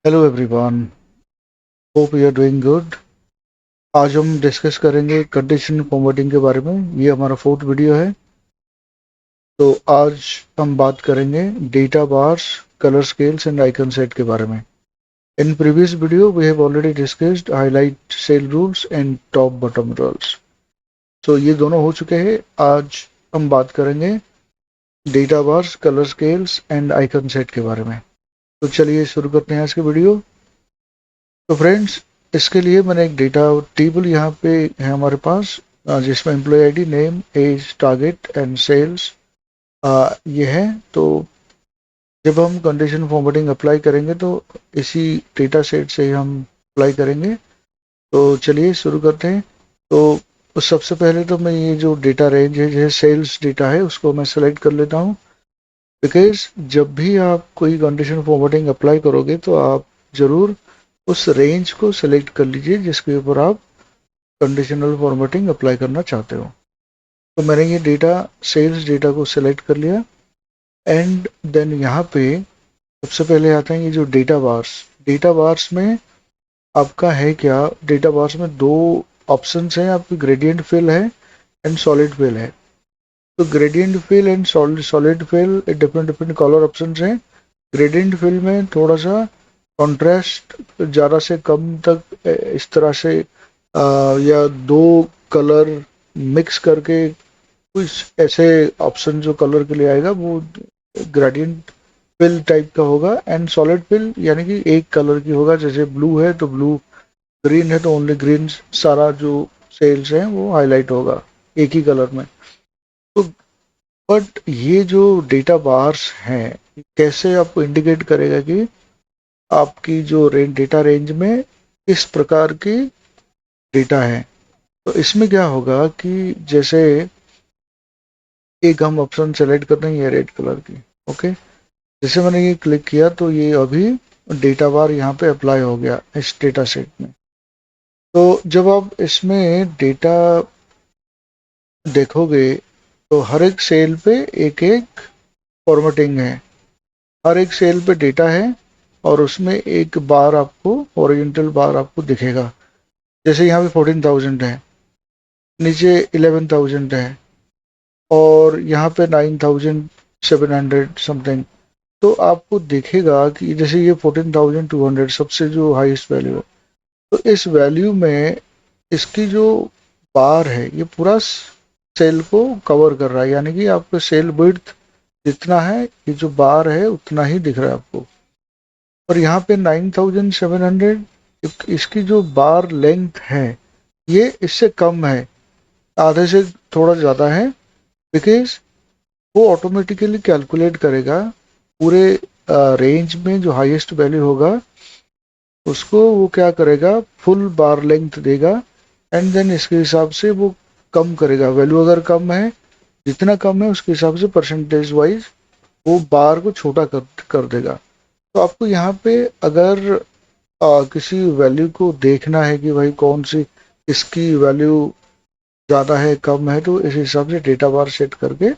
Hello everyone, hope you are doing good. आज हम discuss करेंगे कंडीशन फॉर्मेटिंग के बारे में। ये हमारा फोर्थ वीडियो है। तो आज हम बात करेंगे data bars, colour scales and icon set के बारे में। In previous video we have already discussed highlight cell rules and top bottom rules. तो ये दोनों हो चुके हैं। आज हम बात करेंगे data bars, colour scales and icon set के बारे में। तो चलिए शुरू करते हैं आज की वीडियो। तो फ्रेंड्स, इसके लिए मैंने एक डेटा टेबल यहाँ पे है हमारे पास, जिसमें employee ID, name, age, target and sales ये है। तो जब हम कंडीशन फॉर्मेटिंग अप्लाई करेंगे तो इसी डेटा सेट से ही हम अप्लाई करेंगे। तो चलिए शुरू करते हैं। तो सबसे पहले तो मैं ये जो डेटा रेंज है, जैसे सेल्स डेटा है, उसको मैं सेलेक्ट कर लेता हूँ। बिकॉज जब भी आप कोई कंडीशन फॉर्मेटिंग अप्लाई करोगे तो आप ज़रूर उस रेंज को सेलेक्ट कर लीजिए जिसके ऊपर आप कंडीशनल फॉर्मेटिंग अप्लाई करना चाहते हो। तो मैंने ये डेटा, सेल्स डेटा को सिलेक्ट कर लिया। एंड देन यहाँ पे सबसे पहले आते हैं ये जो डेटा बार्स। डेटा बार्स में आपका है क्या, डेटा बार्स में दो ऑप्शंस हैं आपकी, ग्रेडियंट फिल है एंड सॉलिड फिल है। तो gradient fill and solid fill different different colour options हैं। ग्रेडियंट फिल में थोड़ा सा कॉन्ट्रास्ट ज़्यादा से कम तक इस तरह से या दो कलर मिक्स करके कुछ ऐसे ऑप्शन जो कलर के लिए आएगा वो ग्रेडियंट फिल टाइप का होगा। एंड सॉलिड फिल यानी कि एक कलर की होगा, जैसे ब्लू है तो ब्लू, ग्रीन है तो ओनली ग्रीन, सारा जो सेल्स है वो हाईलाइट होगा एक ही कलर में। तो बट ये जो डेटा बार्स हैं, कैसे आपको इंडिकेट करेगा कि आपकी जो डेटा रेंज में किस प्रकार की डेटा है। तो इसमें क्या होगा कि जैसे एक हम ऑप्शन सेलेक्ट कर रहे हैं, ये रेड कलर की, ओके। जैसे मैंने ये क्लिक किया तो ये अभी डेटा बार यहाँ पे अप्लाई हो गया इस डेटा सेट में। तो जब आप इसमें डेटा देखोगे तो हर एक सेल पे एक एक फॉर्मेटिंग है, हर एक सेल पे डेटा है और उसमें एक बार आपको, ओरिजेंटल बार आपको दिखेगा। जैसे यहाँ पे 14,000 है, नीचे 11,000 है और यहाँ पे 9,700 समथिंग। तो आपको दिखेगा कि जैसे ये 14,200 सबसे जो हाईएस्ट वैल्यू है, तो इस वैल्यू में इसकी जो बार है ये पूरा सेल को कवर कर रहा है, यानी कि आपका सेल विड्थ जितना है ये जो बार है उतना ही दिख रहा है आपको। और यहाँ पे 9,700 इसकी जो बार लेंथ है ये इससे कम है, आधे से थोड़ा ज़्यादा है। बिकॉज वो ऑटोमेटिकली कैलकुलेट करेगा पूरे रेंज में जो हाईएस्ट वैल्यू होगा उसको वो क्या करेगा, फुल बार लेंथ देगा। एंड देन इसके हिसाब से वो कम करेगा। वैल्यू अगर कम है, जितना कम है उसके हिसाब से परसेंटेज वाइज वो बार को छोटा कर देगा। तो आपको यहाँ पे अगर किसी वैल्यू को देखना है कि भाई कौन सी इसकी वैल्यू ज़्यादा है कम है, तो इस हिसाब से डेटा बार सेट करके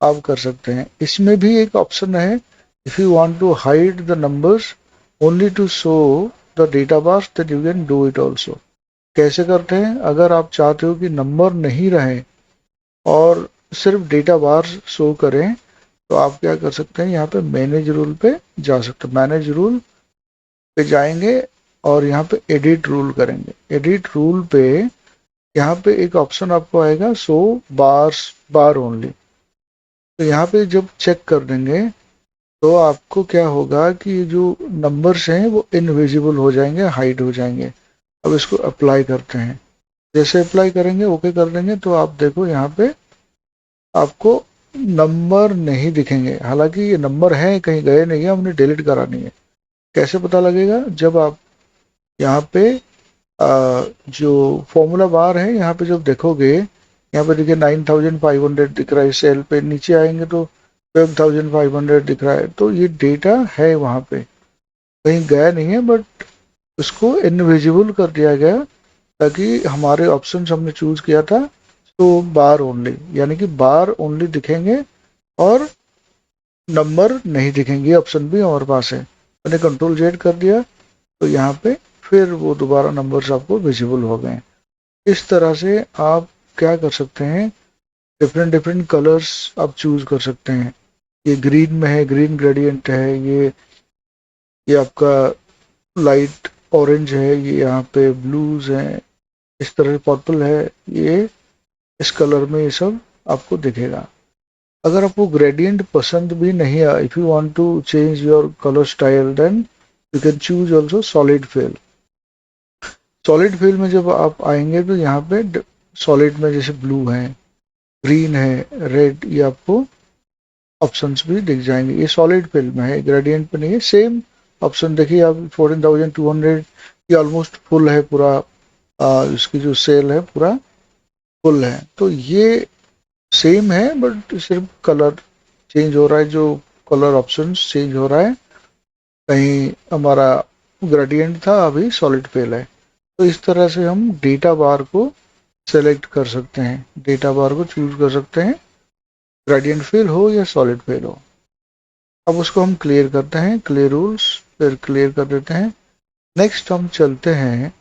आप कर सकते हैं। इसमें भी एक ऑप्शन है, if you want to hide the numbers only to show the data bars, that you can do it also. कैसे करते हैं, अगर आप चाहते हो कि नंबर नहीं रहे और सिर्फ डेटा बार्स शो करें तो आप क्या कर सकते हैं, यहाँ पे मैनेज रूल पे जा सकते हैं। मैनेज रूल पे जाएंगे और यहाँ पे एडिट रूल करेंगे। एडिट रूल पे यहाँ पे एक ऑप्शन आपको आएगा, शो बार्स बार ओनली। तो यहाँ पे जब चेक कर देंगे तो आपको क्या होगा कि जो नंबर्स हैं वो इनविजिबल हो जाएंगे, हाइड हो जाएंगे। अब इसको अप्लाई करते हैं। जैसे अप्लाई करेंगे, ओके कर देंगे, तो आप देखो यहाँ पे आपको नंबर नहीं दिखेंगे। हालांकि ये नंबर है, कहीं गए नहीं है, हमने डिलीट करानी है। कैसे पता लगेगा, जब आप यहाँ पे जो फॉर्मूला बार है यहाँ पे जब देखोगे, यहाँ पे देखिए 9,500 दिख रहा है सेल पे, नीचे आएंगे तो 12,500 दिख रहा है। तो ये डेटा है वहाँ पे, कहीं गया नहीं है, बट उसको इनविजिबल कर दिया गया ताकि हमारे ऑप्शन हमने चूज किया था तो बार ओनली, यानी कि बार ओनली दिखेंगे और नंबर नहीं दिखेंगे। ऑप्शन भी हमारे पास है, मैंने कंट्रोल जेड कर दिया। तो यहाँ पे फिर वो दोबारा नंबर्स आपको विजिबल हो गए। इस तरह से आप क्या कर सकते हैं, डिफरेंट डिफरेंट कलर्स आप चूज कर सकते हैं। ये ग्रीन में है, ग्रीन ग्रेडियंट है, ये आपका लाइट ऑरेंज है, ये यहाँ पे ब्लूज हैं, इस तरह पर्पल है, ये इस कलर में ये सब आपको दिखेगा। अगर आपको ग्रेडियंट पसंद भी नहीं है, if you want to change your colour style, then you can choose also solid fill. Solid fill में जब आप आएंगे तो यहाँ पे सॉलिड में जैसे ब्लू है, ग्रीन है, रेड, ये आपको ऑप्शंस भी दिख जाएंगे। ये सॉलिड फिल में है, ग्रेडियंट पे नहीं है। सेम ऑप्शन देखिए आप, 14,200, ये ऑलमोस्ट फुल है पूरा। इसकी जो सेल है पूरा फुल है। तो ये सेम है, बट सिर्फ कलर चेंज हो रहा है, जो कलर ऑप्शंस चेंज हो रहा है। कहीं हमारा ग्रेडियंट था, अभी सॉलिड फिल है। तो इस तरह से हम डेटा बार को सेलेक्ट कर सकते हैं, डेटा बार को चूज कर सकते हैं, ग्रेडियंट फिल हो या सॉलिड फिल हो। अब उसको हम क्लियर करते हैं, क्लियर रूल्स, फिर क्लियर कर देते हैं। नेक्स्ट हम चलते हैं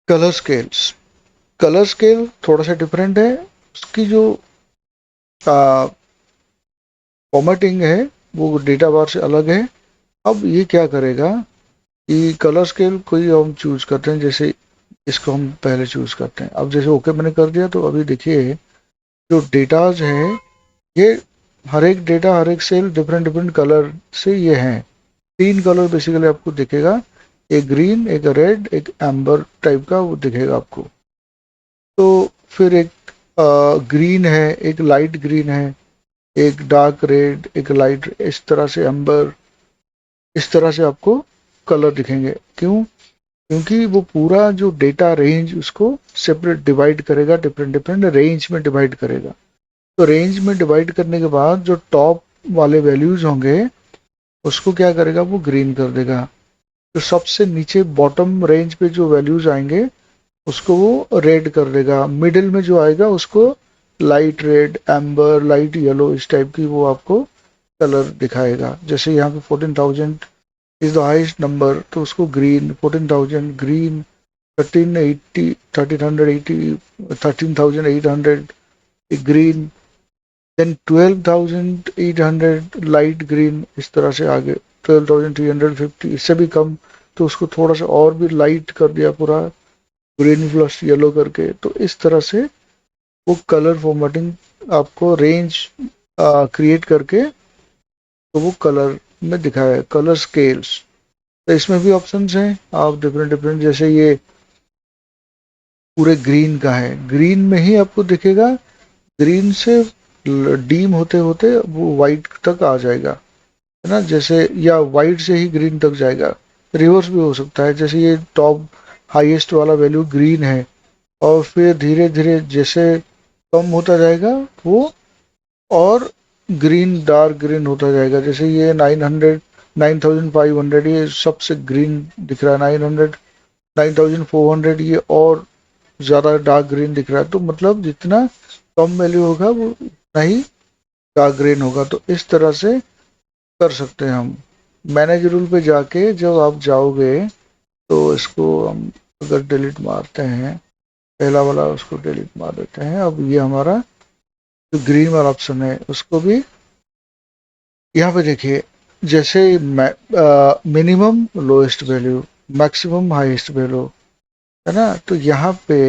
कलर स्केल्स। कलर स्केल थोड़ा सा डिफरेंट है, उसकी जो फॉर्मेटिंग है वो डेटा बार से अलग है। अब ये क्या करेगा कि कलर स्केल कोई हम चूज करते हैं, जैसे इसको हम पहले चूज करते हैं। अब जैसे ओके मैंने कर दिया, तो अभी देखिए जो डेटाज है, ये हर एक डेटा, हर एक सेल डिफरेंट डिफरेंट कलर से ये हैं। तीन कलर बेसिकली आपको दिखेगा, एक ग्रीन, एक रेड, एक एम्बर टाइप का वो दिखेगा आपको। तो फिर एक ग्रीन है, एक लाइट ग्रीन है, एक डार्क रेड, एक लाइट, इस तरह से एम्बर, इस तरह से आपको कलर दिखेंगे। क्यों? क्योंकि वो पूरा जो डेटा रेंज उसको सेपरेट डिवाइड करेगा, डिफरेंट डिफरेंट रेंज में डिवाइड करेगा। तो रेंज में डिवाइड करने के बाद जो टॉप वाले वैल्यूज होंगे उसको क्या करेगा, वो ग्रीन कर देगा। तो सबसे नीचे बॉटम रेंज पे जो वैल्यूज आएंगे उसको वो रेड कर देगा। मिडिल में जो आएगा उसको light red, amber, light yellow, इस टाइप की वो आपको कलर दिखाएगा। जैसे यहाँ पे 14,000 इज द हाईएस्ट नंबर, तो उसको green, 14,000 green, 1380, 1380, 13,800 green, then 12,800 light green, इस तरह से आगे 12,350, इससे भी कम, तो उसको थोड़ा सा और भी लाइट कर दिया पूरा, ग्रीन प्लस येलो करके। तो इस तरह से वो कलर फॉर्मेटिंग आपको रेंज क्रिएट करके तो वो कलर में दिखाया, कलर स्केल्स। तो इसमें भी ऑप्शंस हैं, आप डिफरेंट डिफरेंट, जैसे ये पूरे ग्रीन का है, ग्रीन में ही आपको दिखेगा, ग्रीन से डीम होते होते वो वाइट तक आ जाएगा, है ना, जैसे, या वाइट से ही ग्रीन तक जाएगा। रिवर्स भी हो सकता है, जैसे ये टॉप हाईएस्ट वाला वैल्यू ग्रीन है, और फिर धीरे धीरे जैसे कम होता जाएगा वो और ग्रीन, डार्क ग्रीन होता जाएगा। जैसे ये 900, 9,500, ये सबसे ग्रीन दिख रहा है, 900, 9,400, ये और ज़्यादा डार्क ग्रीन दिख रहा है। तो मतलब जितना कम वैल्यू होगा वो उतना ही डार्क ग्रीन होगा। तो इस तरह से कर सकते हैं हम। मैनेज रूल पे जाके जब आप जाओगे तो इसको हम अगर डिलीट मारते हैं, पहला वाला उसको डिलीट मार देते हैं। अब ये हमारा जो ग्रीन वाला ऑप्शन है उसको भी यहाँ पे देखिए, जैसे minimum lowest value, maximum highest value, है ना। तो यहाँ पे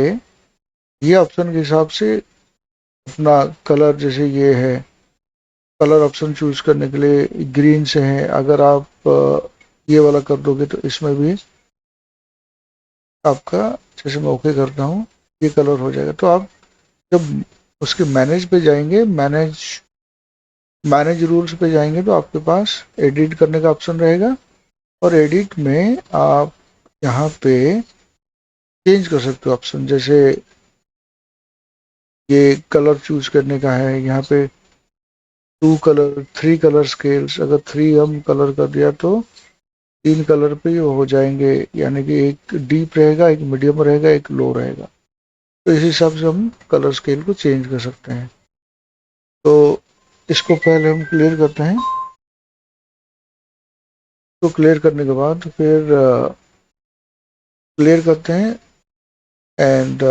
ये ऑप्शन के हिसाब से अपना कलर, जैसे ये है, कलर ऑप्शन चूज करने के लिए ग्रीन से है। अगर आप ये वाला कर दोगे तो इसमें भी आपका, जैसे मैं ओके करता हूँ, ये कलर हो जाएगा। तो आप जब उसके मैनेज पे जाएंगे, मैनेज रूल्स पे जाएंगे, तो आपके पास एडिट करने का ऑप्शन रहेगा, और एडिट में आप यहाँ पे चेंज कर सकते हो ऑप्शन। जैसे ये कलर चूज करने का है, यहाँ पे 2 कलर, 3 कलर स्केल्स, अगर 3 हम कलर कर दिया तो 3 कलर पे ये हो जाएंगे, यानी कि एक डीप रहेगा, एक मीडियम रहेगा, एक लो रहेगा। तो इस हिसाब से हम कलर स्केल को चेंज कर सकते हैं। तो इसको पहले हम क्लियर करते हैं। तो क्लियर करने के बाद फिर क्लियर करते हैं एंड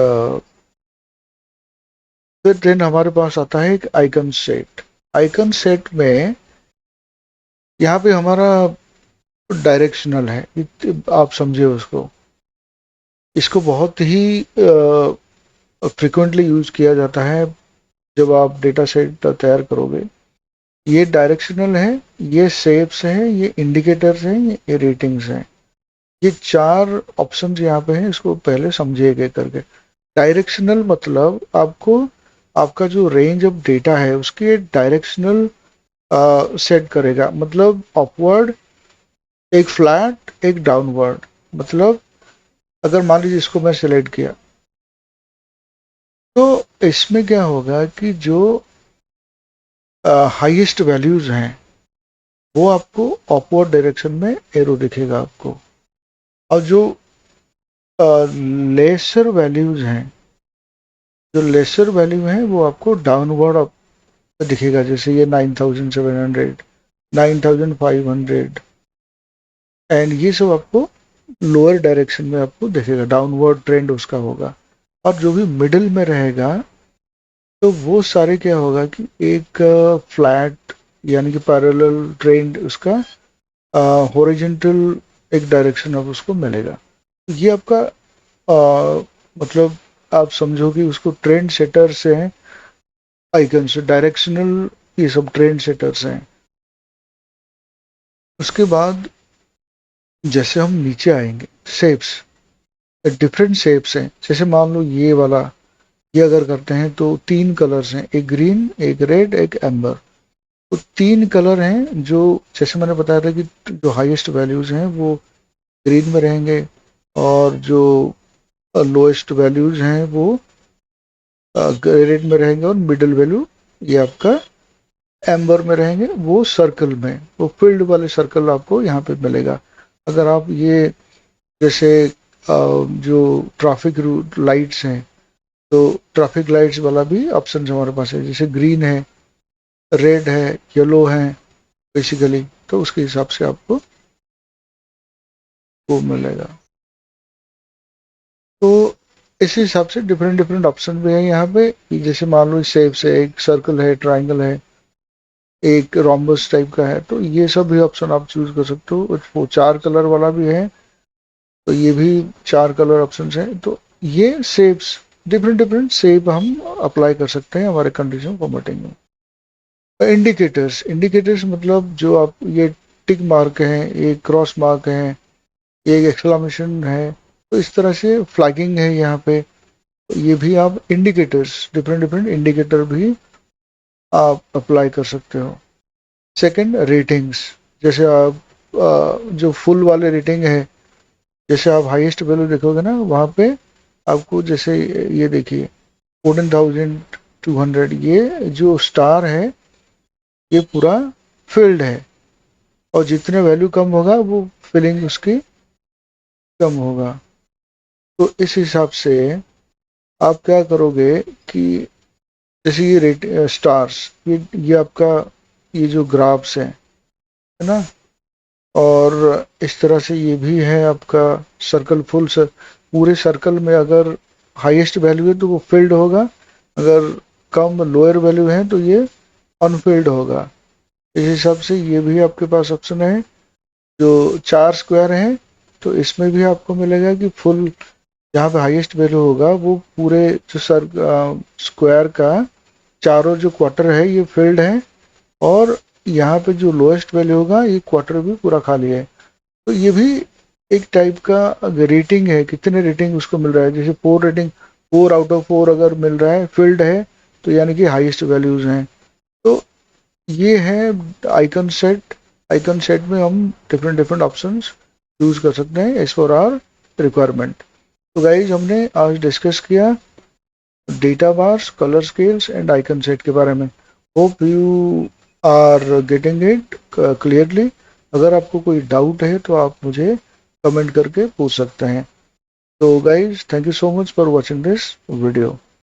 फिर देन हमारे पास आता है एक आइकन सेट। आइकन सेट में यहाँ पे हमारा डायरेक्शनल है, आप समझे उसको। इसको बहुत ही फ्रिक्वेंटली यूज किया जाता है जब आप डेटा सेट तैयार करोगे। ये डायरेक्शनल है, ये शेप्स हैं, ये इंडिकेटर्स हैं, ये रेटिंग्स हैं। ये चार ऑप्शंस यहाँ पे हैं, इसको पहले समझिए करके। डायरेक्शनल मतलब आपको आपका जो रेंज ऑफ डेटा है उसके डायरेक्शनल सेट करेगा। मतलब अपवर्ड एक फ्लैट एक डाउनवर्ड। मतलब अगर मान लीजिए इसको मैं सिलेक्ट किया तो इसमें क्या होगा कि जो हाईएस्ट वैल्यूज हैं वो आपको अपवर्ड डायरेक्शन में एरो दिखेगा आपको, और जो लेसर वैल्यूज हैं, जो लेसर वैल्यू हैं वो आपको डाउनवर्ड दिखेगा। जैसे ये 9700, 9500 एंड ये सब आपको लोअर डायरेक्शन में आपको दिखेगा, डाउनवर्ड ट्रेंड उसका होगा। और जो भी मिडिल में रहेगा तो वो सारे क्या होगा कि एक फ्लैट यानी कि पैरेलल ट्रेंड उसका हॉरिजॉन्टल एक डायरेक्शन अब उसको मिलेगा। ये आपका मतलब आप समझो कि उसको ट्रेंड सेटर्स हैं, आइकन से डायरेक्शनल, ये सब ट्रेंड सेटर्स हैं। उसके बाद जैसे हम नीचे आएंगे, शेप्स, डिफरेंट शेप्स हैं। जैसे मान लो ये वाला, ये अगर करते हैं तो तीन कलर्स हैं, एक ग्रीन एक रेड एक एम्बर। तो तीन कलर हैं जो, जैसे मैंने बताया था कि जो हाईएस्ट वैल्यूज हैं वो ग्रीन में रहेंगे, और जो लोएस्ट वैल्यूज हैं वो रेड में रहेंगे, और मिडिल वैल्यू ये आपका एम्बर में रहेंगे। वो सर्कल में, वो फील्ड वाले सर्कल आपको यहाँ पे मिलेगा। अगर आप ये जैसे जो ट्रैफिक लाइट्स हैं, तो ट्रैफिक लाइट्स वाला भी ऑप्शन हमारे पास है। जैसे ग्रीन है, रेड है, येलो है बेसिकली, तो उसके हिसाब से आपको वो मिलेगा। तो इस हिसाब से डिफरेंट डिफरेंट ऑप्शन भी है यहाँ पे। जैसे मान लो शेप से एक सर्कल है, ट्राइंगल है, एक रोम्बस टाइप का है, तो ये सब भी ऑप्शन आप चूज कर सकते हो। वो चार कलर वाला भी है, तो ये भी चार कलर ऑप्शन है। तो ये शेप्स, डिफरेंट डिफरेंट शेप हम अप्लाई कर सकते हैं हमारे कंडीशन फॉर्मेटिंग में। इंडिकेटर्स, इंडिकेटर्स मतलब जो आप ये टिक मार्क है, ये क्रॉस मार्क है, ये एक एक्सक्लामेशन है, तो इस तरह से फ्लैगिंग है यहाँ पे। तो ये भी आप इंडिकेटर्स, डिफरेंट डिफरेंट इंडिकेटर भी आप अप्लाई कर सकते हो। Second, ratings. जैसे आप जो फुल वाले रेटिंग है, जैसे आप हाईएस्ट वैल्यू देखोगे ना वहाँ पे आपको, जैसे ये देखिए 14,200, ये जो स्टार है ये पूरा फील्ड है, और जितने वैल्यू कम होगा वो फिलिंग उसकी कम होगा। तो इस हिसाब से आप क्या करोगे कि जैसे ये रेट स्टार्स, ये आपका ये जो ग्राफ्स है ना, और इस तरह से ये भी है आपका सर्कल, फुल सर, पूरे सर्कल में अगर हाईएस्ट वैल्यू है तो वो फिल्ड होगा, अगर कम लोअर वैल्यू है तो ये अनफिल्ड होगा। इस हिसाब से ये भी आपके पास ऑप्शन है। जो चार स्क्वायर हैं तो इसमें भी आपको मिलेगा कि फुल, जहाँ पे हाईएस्ट वैल्यू होगा वो पूरे जो स्क्वायर का चारों जो क्वार्टर है ये फिल्ड है, और यहाँ पे जो लोएस्ट वैल्यू होगा ये क्वार्टर भी पूरा खाली है। तो ये भी एक टाइप का रेटिंग है, कितने रेटिंग उसको मिल रहा है। जैसे 4 रेटिंग, 4 आउट ऑफ 4 अगर मिल रहा है, फील्ड है, तो यानी कि हाईएस्ट वैल्यूज हैं। तो ये है आइकन सेट। आइकन सेट में हम डिफरेंट डिफरेंट ऑप्शंस यूज कर सकते हैं एज फॉर आवर रिक्वायरमेंट। तो गाइज हमने आज डिस्कस किया data bars, colour scales and icon set के बारे में। Hope you are getting it clearly. अगर आपको कोई डाउट है तो आप मुझे कमेंट करके पूछ सकते हैं। तो guys thank you so much for watching this video.